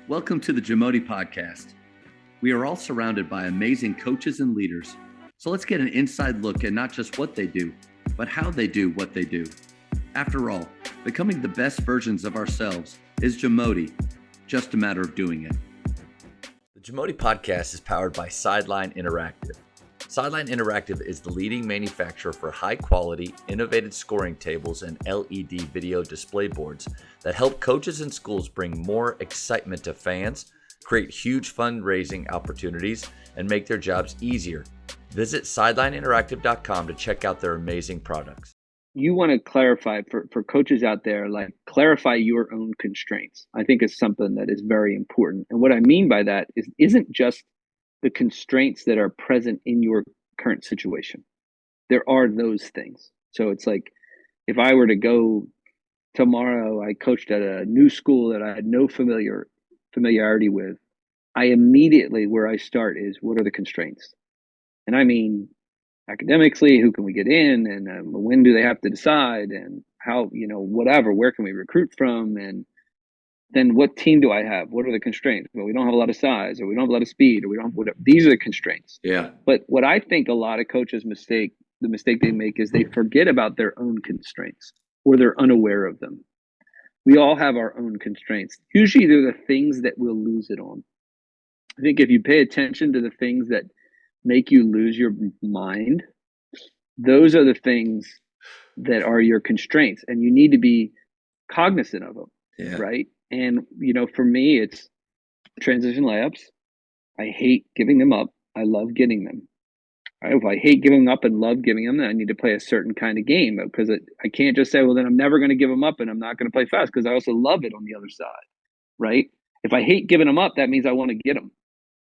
Welcome to the JAMODI podcast. We are all surrounded by amazing coaches and leaders. So let's get an inside look at not just what they do, but how they do what they do. After all, becoming the best versions of ourselves is JAMODI, just a matter of doing it. The JAMODI podcast is powered by Sideline Interactive. Sideline Interactive is the leading manufacturer for high-quality, innovative scoring tables and LED video display boards that help coaches and schools bring more excitement to fans, create huge fundraising opportunities, and make their jobs easier. Visit sidelineinteractive.com to check out their amazing products. You want to clarify for coaches out there, like clarify your own constraints. I think is something that is very important. And what I mean by that isn't just the constraints that are present in your current situation. There are those things. So it's like, if I were to go tomorrow, I coached at a new school that I had no familiarity with. I immediately, where I start is, what are the constraints? And I mean, academically, who can we get in? And when do they have to decide? And how, whatever, where can we recruit from? And then what team do I have? What are the constraints? Well, we don't have a lot of size, or we don't have a lot of speed, or we don't have whatever. These are the constraints. Yeah. But what I think a lot of coaches the mistake they make is they forget about their own constraints, or they're unaware of them. We all have our own constraints. Usually they're the things that we'll lose it on. I think if you pay attention to the things that make you lose your mind, those are the things that are your constraints, and you need to be cognizant of them. Yeah. Right. And, for me, it's transition layups. I hate giving them up. I love getting them. Right? If I hate giving up and love giving them, then I need to play a certain kind of game, because I can't just say, well, then I'm never going to give them up and I'm not going to play fast, because I also love it on the other side. Right. If I hate giving them up, that means I want to get them.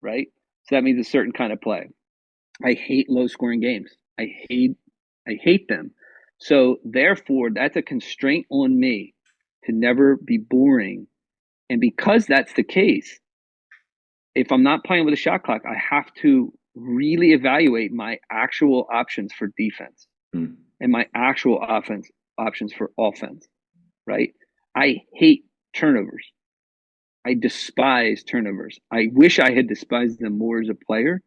Right. So that means a certain kind of play. I hate low scoring games. I hate them. So therefore, that's a constraint on me to never be boring. And because that's the case, if I'm not playing with a shot clock, I have to really evaluate my actual options for defense and my actual options for offense, right? I hate turnovers. I despise turnovers. I wish I had despised them more as a player.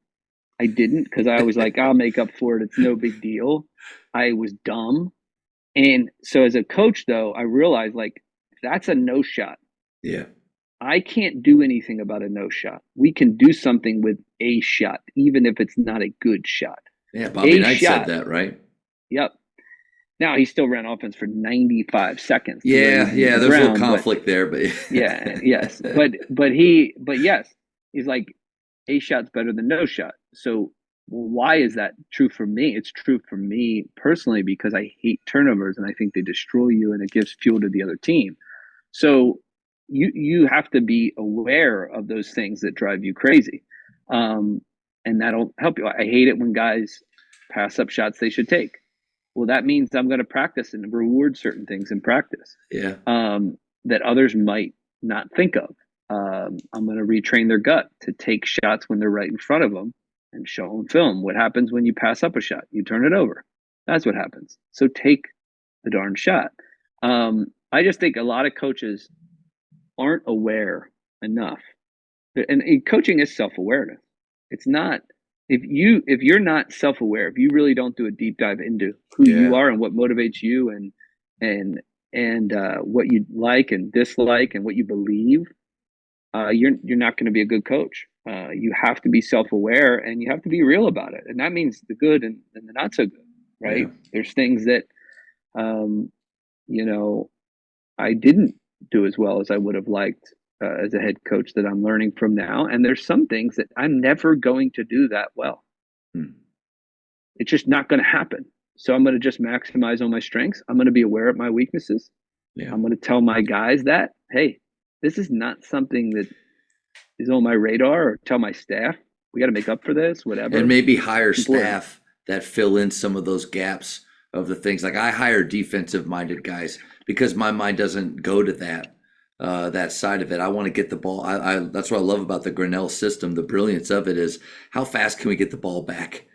I didn't, because I was like, I'll make up for it. It's no big deal. I was dumb. And so as a coach, though, I realized, like, that's a no shot. Yeah. I can't do anything about a no shot. We can do something with a shot, even if it's not a good shot. Yeah, Bobby Knight said that, right? Yep. Now, he still ran offense for 95 seconds. Yeah, there's a little conflict there, but yeah, yes. But yes, he's like, a shot's better than no shot. So why is that true for me? It's true for me personally because I hate turnovers, and I think they destroy you, and it gives fuel to the other team. So you have to be aware of those things that drive you crazy, and that'll help you. I hate it when guys pass up shots they should take. Well, that means I'm going to practice and reward certain things in practice. Yeah. That others might not think of. I'm going to retrain their gut to take shots when they're right in front of them and show them film. What happens when you pass up a shot? You turn it over. That's what happens. So take the darn shot. I just think a lot of coaches aren't aware enough. And coaching is self-awareness. It's not, if you're not self-aware, if you really don't do a deep dive into who you are and what motivates you and what you like and dislike and what you believe, you're not going to be a good coach. You have to be self-aware, and you have to be real about it. And that means the good and the not so good, right? Yeah. There's things that, I didn't do as well as I would have liked as a head coach that I'm learning from now. And there's some things that I'm never going to do that well. It's just not going to happen. So I'm going to just maximize on my strengths. I'm going to be aware of my weaknesses. Yeah. I'm going to tell my guys that, hey, this is not something that is on my radar, or tell my staff, we got to make up for this, whatever. And maybe hire staff that fill in some of those gaps of the things. Like, I hire defensive minded guys because my mind doesn't go to that side of it. I want to get the ball. That's what I love about the Grinnell system. The brilliance of it is, how fast can we get the ball back?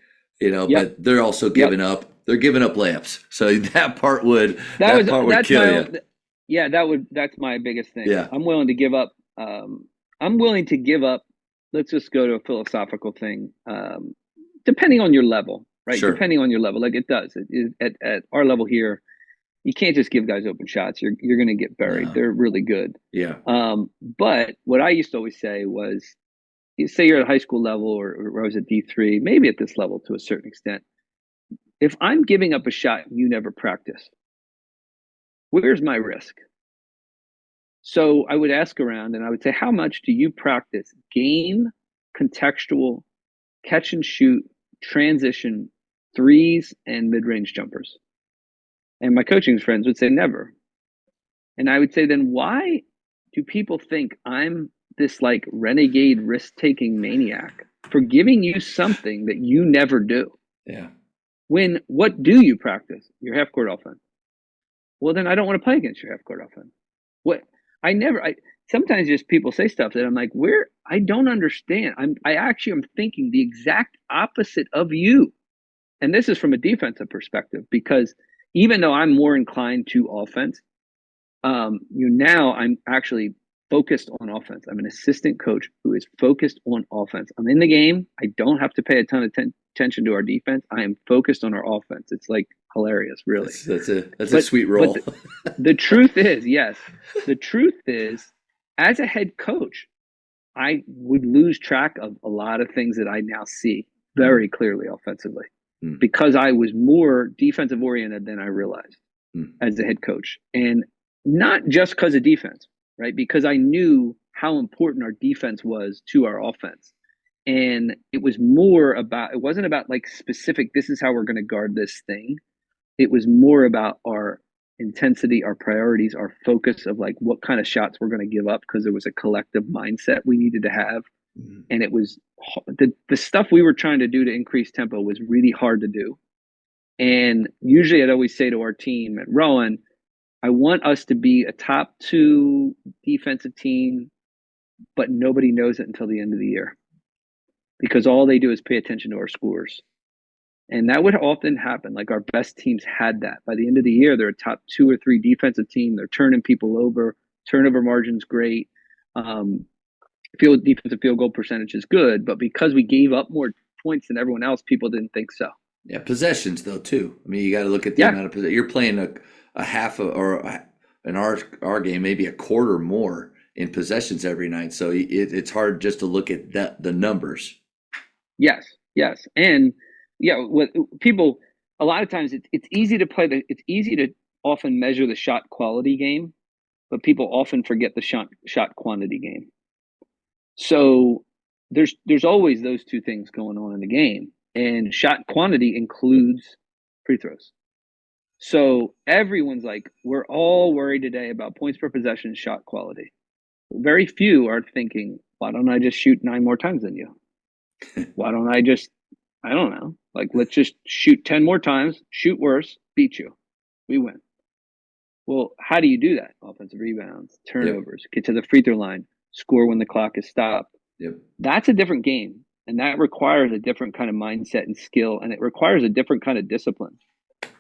But they're also giving up. They're giving up layups. So that part would kill you. Yeah, that's my biggest thing. Yeah. I'm willing to give up I'm willing to give up. Let's just go to a philosophical thing. Depending on your level, right? Sure. Depending on your level, like it does. At our level here, you can't just give guys open shots. You're going to get buried. No. They're really good. Yeah. But what I used to always say was, you say you're at high school level, or I was at D3, maybe at this level to a certain extent. If I'm giving up a shot you never practice, where's my risk? So I would ask around and I would say, how much do you practice game, contextual, catch and shoot, transition, threes, and mid range jumpers? And my coaching friends would say, never. And I would say, then why do people think I'm this like renegade risk taking maniac for giving you something that you never do? Yeah. When what do you practice? Your half court offense. Well, then I don't want to play against your half court offense. What I sometimes just people say stuff that I'm like, where I don't understand. I actually am thinking the exact opposite of you. And this is from a defensive perspective, because even though I'm more inclined to offense, now I'm actually focused on offense. I'm an assistant coach who is focused on offense. I'm in the game. I don't have to pay a ton of attention to our defense. I am focused on our offense. It's like hilarious, really. That's a sweet role. The truth is, yes, the truth is, as a head coach, I would lose track of a lot of things that I now see very clearly offensively, because I was more defensive oriented than I realized as a head coach. And not just because of defense, right? Because I knew how important our defense was to our offense. And it wasn't about like specific, this is how we're going to guard this thing. It was more about our intensity, our priorities, our focus of like what kind of shots we're going to give up, because there was a collective mindset we needed to have. And it was the stuff we were trying to do to increase tempo was really hard to do. And usually I'd always say to our team at Rowan, I want us to be a top 2 defensive team, but nobody knows it until the end of the year, because all they do is pay attention to our scores. And that would often happen. Like our best teams had that. By the end of the year, they're a top 2 or 3 defensive team. They're turning people over. Turnover margin's great. Defensive field goal percentage is good, but because we gave up more points than everyone else, people didn't think so. Yeah, possessions though too. I mean, you got to look at the amount of possessions. You're playing a half in our game, maybe a quarter more in possessions every night. So it's hard just to look at the numbers. Yes, and what people a lot of times it's easy to it's easy to often measure the shot quality game, but people often forget the shot quantity game. So there's always those two things going on in the game, and shot quantity includes free throws. So everyone's like, we're all worried today about points per possession, shot quality. Very few are thinking, why don't I just shoot 9 more times than you? Why don't I just, I don't know, like let's just shoot 10 more times, shoot worse, beat you, we win. Well, how do you do that? Offensive rebounds, turnovers, get to the free throw line, score when the clock is stopped. Yep. That's a different game, and that requires a different kind of mindset and skill, and it requires a different kind of discipline.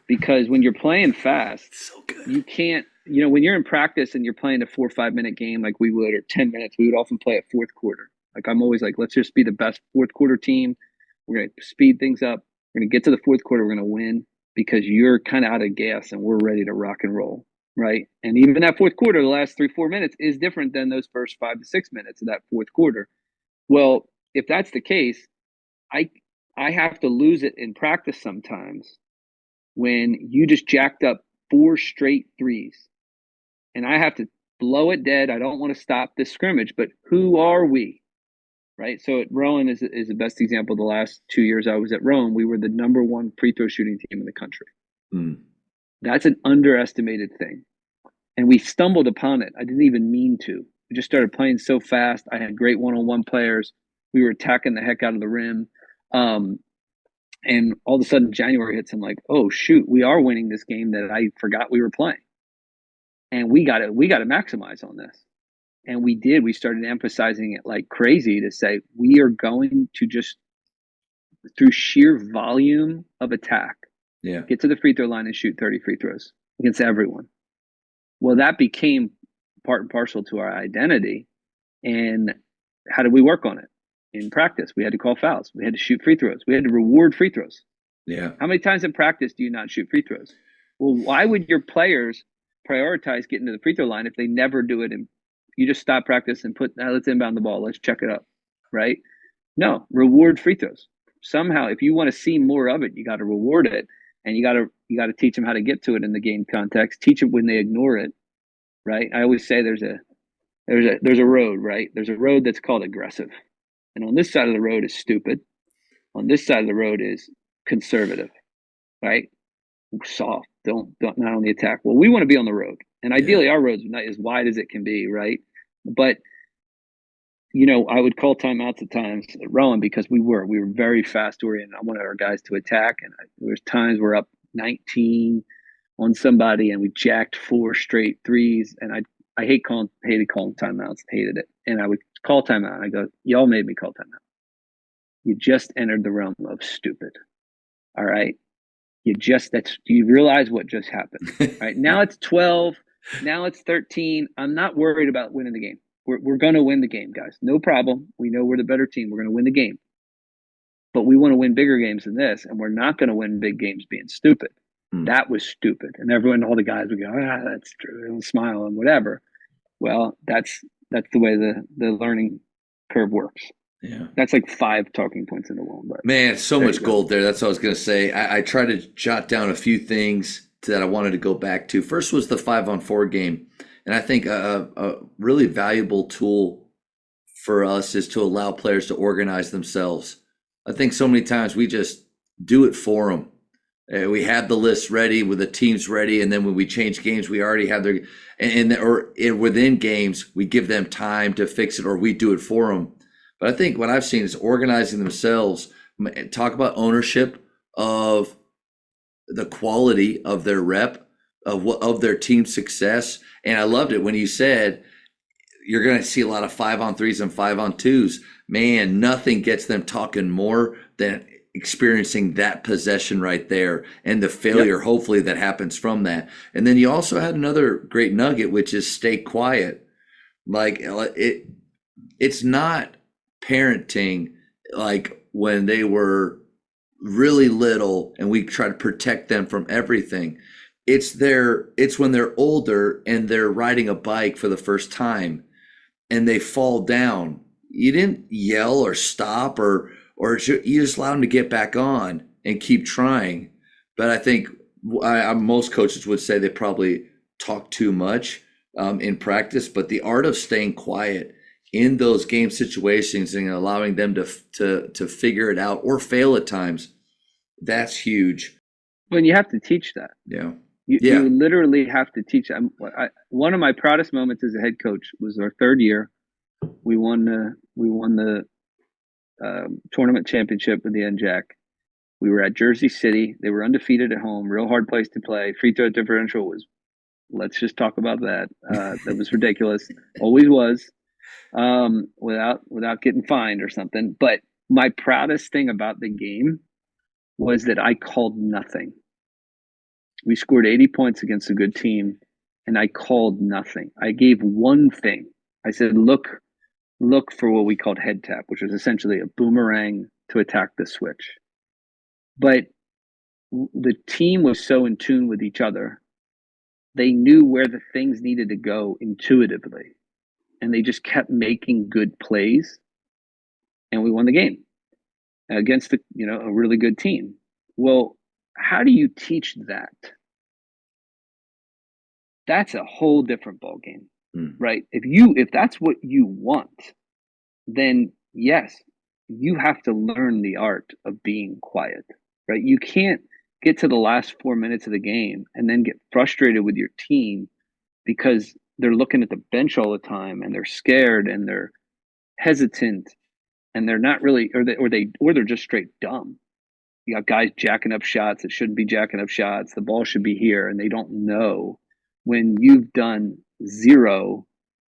Because when you're playing fast, so good. You can't, when you're in practice and you're playing a 4 or 5 minute game like we would, or 10 minutes, we would often play a fourth quarter. Like I'm always like, let's just be the best fourth quarter team. We're going to speed things up. We're going to get to the fourth quarter. We're going to win because you're kind of out of gas and we're ready to rock and roll, right? And even that fourth quarter, the last 3-4 minutes is different than those first 5 to 6 minutes of that fourth quarter. Well, if that's the case, I have to lose it in practice sometimes when you just jacked up 4 straight threes and I have to blow it dead. I don't want to stop this scrimmage, but who are we? Right. So at Rowan is the best example. The last 2 years I was at Rowan, we were the number 1 free throw shooting team in the country. That's an underestimated thing. And we stumbled upon it. I didn't even mean to. We just started playing so fast. I had great one-on-one players. We were attacking the heck out of the rim. And all of a sudden January hits. I'm like, oh shoot, we are winning this game that I forgot we were playing. And we got to maximize on this. And we did. We started emphasizing it like crazy to say, we are going to just, through sheer volume of attack, get to the free throw line and shoot 30 free throws against everyone. Well, that became part and parcel to our identity. And how did we work on it? In practice, we had to call fouls. We had to shoot free throws. We had to reward free throws. Yeah. How many times in practice do you not shoot free throws? Well, why would your players prioritize getting to the free throw line if they never do it? And you just stop practice and put, let's inbound the ball. Let's check it up, right? No, reward free throws. Somehow, if you want to see more of it, you got to reward it, and you got to teach them how to get to it in the game context. Teach it when they ignore it, right? I always say there's a road, right? There's a road that's called aggressive, and on this side of the road is stupid. On this side of the road is conservative, right? Soft. Don't not on the attack. Well, we want to be on the road, and ideally our road's not as wide as it can be, right? But I would call timeouts at times at Rowan because we were very fast oriented. I wanted our guys to attack, and there was times we're up 19 on somebody, and we jacked 4 straight threes, and I hated calling timeouts, hated it, and I would call timeout. And I go, y'all made me call timeout. You just entered the realm of stupid. All right. Do you realize what just happened? All right. Now it's 12. Now it's 13. I'm not worried about winning the game. We're going to win the game, guys. No problem. We know we're the better team. We're going to win the game. But we want to win bigger games than this. And we're not going to win big games being stupid. That was stupid. And all the guys would go, that's true. And smile and whatever. Well, that's the way the learning curve works. Yeah. That's like 5 talking points in the one. But man, so much gold there. That's what I was going to say. I tried to jot down a few things that I wanted to go back to. First was the 5-on-4 game. And I think a really valuable tool for us is to allow players to organize themselves. I think so many times we just do it for them. We have the list ready with the teams ready, and then when we change games, we already have their within games we give them time to fix it, or we do it for them. But I think what I've seen is organizing themselves. Talk about ownership of the quality of their rep, of their team success. And I loved it when you said you're going to see a lot of 5-on-3s and 5-on-2s. Man, nothing gets them talking more than experiencing that possession right there and the failure, hopefully, that happens from that. And then you also had another great nugget, which is stay quiet. Like it's not parenting like when they were really little and we try to protect them from everything. It's when they're older and they're riding a bike for the first time and they fall down. You didn't yell or stop or you just allow them to get back on and keep trying. But I think most coaches would say they probably talk too much in practice, but the art of staying quiet in those game situations and allowing them to figure it out or fail at times, that's huge. Well, you have to teach that. Yeah. You literally have to teach. One of my proudest moments as a head coach was our 3rd year. We won the tournament championship with the NJAC. We were at Jersey City. They were undefeated at home. Real hard place to play. Free throw differential was. Let's just talk about that. That was ridiculous. Always was. Without getting fined or something. But my proudest thing about the game was that I called nothing. We scored 80 points against a good team, and I called nothing. I gave one thing. I said, look for what we called head tap, which was essentially a boomerang to attack the switch. But the team was so in tune with each other. They knew where the things needed to go intuitively, and they just kept making good plays, and we won the game against a really good team. Well, how do you teach that? That's a whole different ballgame, right? If that's what you want, then yes, you have to learn the art of being quiet, right? You can't get to the last 4 minutes of the game and then get frustrated with your team because they're looking at the bench all the time and they're scared and they're hesitant and they're not really, or they're just straight dumb. You got guys jacking up shots that shouldn't be jacking up shots. The ball should be here, and they don't know when you've done 0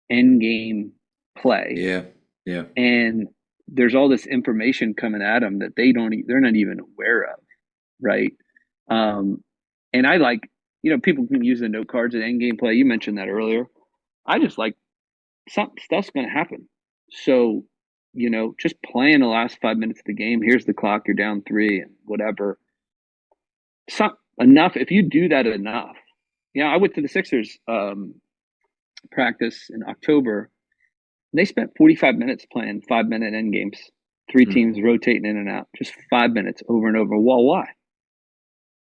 end game play. Yeah. And there's all this information coming at them that they're not even aware of, right? And I like, people can use the note cards at end game play. You mentioned that earlier. I just like stuff's going to happen. So just playing the last 5 minutes of the game. Here's the clock. You're down 3 and whatever. Enough. If you do that enough. I went to the Sixers practice in October. They spent 45 minutes playing 5-minute end games. 3 teams rotating in and out. Just 5 minutes over and over. Well, why?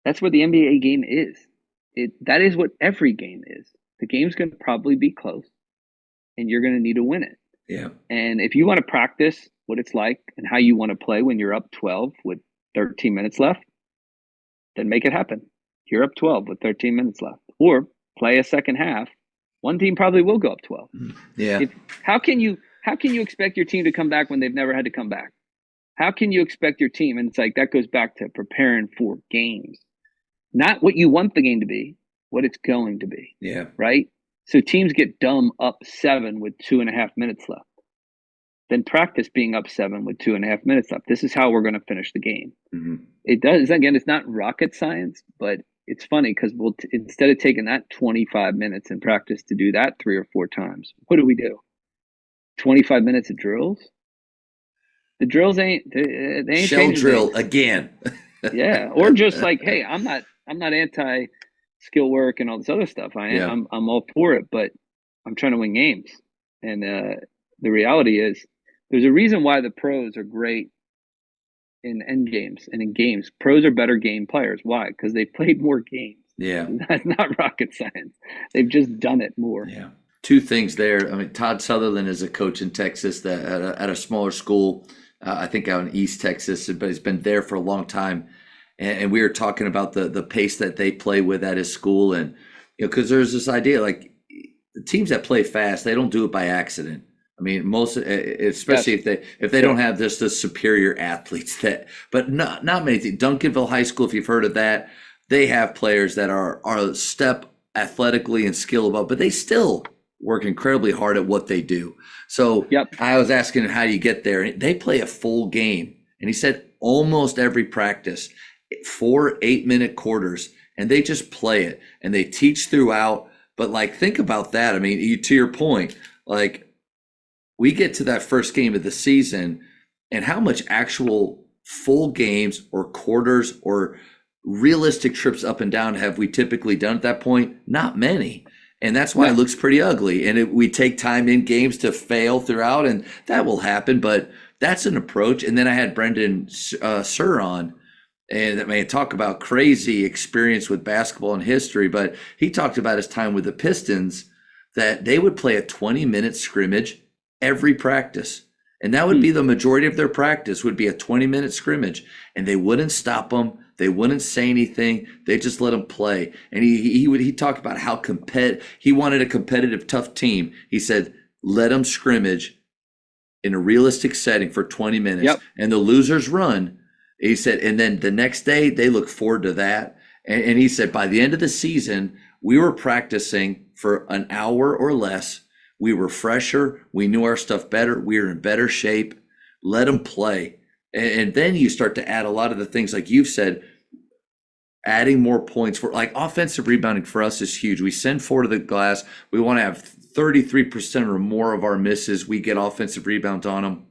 That's what the NBA game is. That is what every game is. The game's going to probably be close, and you're going to need to win it. Yeah. And if you want to practice what it's like and how you want to play when you're up 12 with 13 minutes left, then make it happen. You're up 12 with 13 minutes left. Or play a second half. One team probably will go up 12. Yeah. How can you expect your team to come back when they've never had to come back? How can you expect your team? And it's like that goes back to preparing for games. Not what you want the game to be, what it's going to be. Yeah. Right? So teams get dumb up 7 with 2.5 minutes left. Then practice being up 7 with 2.5 minutes left. This is how we're going to finish the game. Mm-hmm. It does. Again, it's not rocket science, but it's funny because instead of taking that 25 minutes in practice to do that 3 or 4 times, what do we do? 25 minutes of drills? The drills they ain't shell drill again. Yeah. Or just like, hey, I'm not anti skill work and all this other stuff. I'm all for it, but I'm trying to win games. And the reality is there's a reason why the pros are great in end games and in games. Pros are better game players. Why? Because they've played more games. Yeah. That's not rocket science. They've just done it more. Yeah. 2 things there. I mean, Todd Sutherland is a coach in Texas that at a smaller school, I think out in East Texas, but he's been there for a long time. And we were talking about the pace that they play with at his school. And, because there's this idea, like the teams that play fast, they don't do it by accident. I mean, most, especially if they don't have the superior athletes but not many things. Duncanville High School, if you've heard of that, they have players that are a step athletically and skill above, but they still work incredibly hard at what they do. So I was asking, how do you get there? They play a full game. And he said almost every practice, 4 8-minute quarters, and they just play it and they teach throughout. But like, think about that. I mean, to your point, like we get to that first game of the season and how much actual full games or quarters or realistic trips up and down have we typically done at that point? Not many. And that's why it looks pretty ugly. And we take time in games to fail throughout, and that will happen. But that's an approach. And then I had Brendan Sur on, and I mean, talk about crazy experience with basketball and history. But he talked about his time with the Pistons, that they would play a 20-minute scrimmage every practice. And that would be the majority of their practice would be a 20-minute scrimmage. And they wouldn't stop them. They wouldn't say anything. They just let them play. And he talked about how he wanted a competitive, tough team. He said, let them scrimmage in a realistic setting for 20 minutes. And the losers run. He said, and then the next day they look forward to that. And he said, by the end of the season, we were practicing for an hour or less. We were fresher. We knew our stuff better. We were in better shape. Let them play. And then you start to add a lot of the things like you've said, adding more points for like offensive rebounding for us is huge. We send 4 to the glass. We want to have 33% or more of our misses. We get offensive rebounds on them.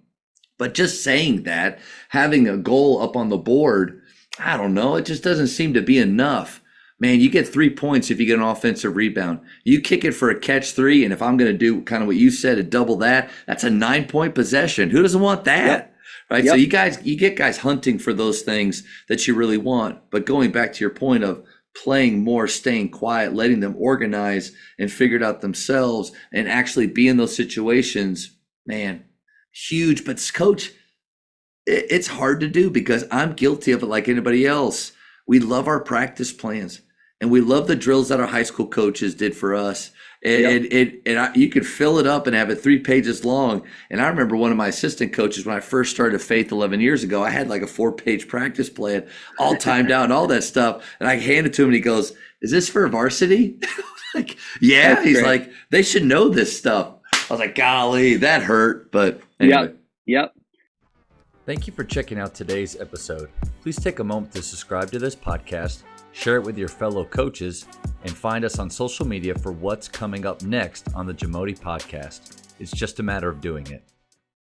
But just saying that, having a goal up on the board, I don't know. It just doesn't seem to be enough. Man, you get 3 points if you get an offensive rebound. You kick it for a catch 3, and if I'm going to do kind of what you said, a double that's a 9-point possession. Who doesn't want that? Right. So you get guys hunting for those things that you really want. But going back to your point of playing more, staying quiet, letting them organize and figure it out themselves and actually be in those situations, man, huge. But coach, it's hard to do because I'm guilty of it like anybody else. We love our practice plans and we love the drills that our high school coaches did for us. You could fill it up and have it 3 pages long. And I remember one of my assistant coaches when I first started Faith 11 years ago, I had like a 4-page practice plan, all timed out and all that stuff. And I handed it to him and he goes, "Is this for varsity?" Like, yeah. That's He's great. Like, they should know this stuff. I was like, golly, that hurt. But anyway. Yep. Thank you for checking out today's episode. Please take a moment to subscribe to this podcast, share it with your fellow coaches, and find us on social media for what's coming up next on the JAMODI podcast. It's just a matter of doing it.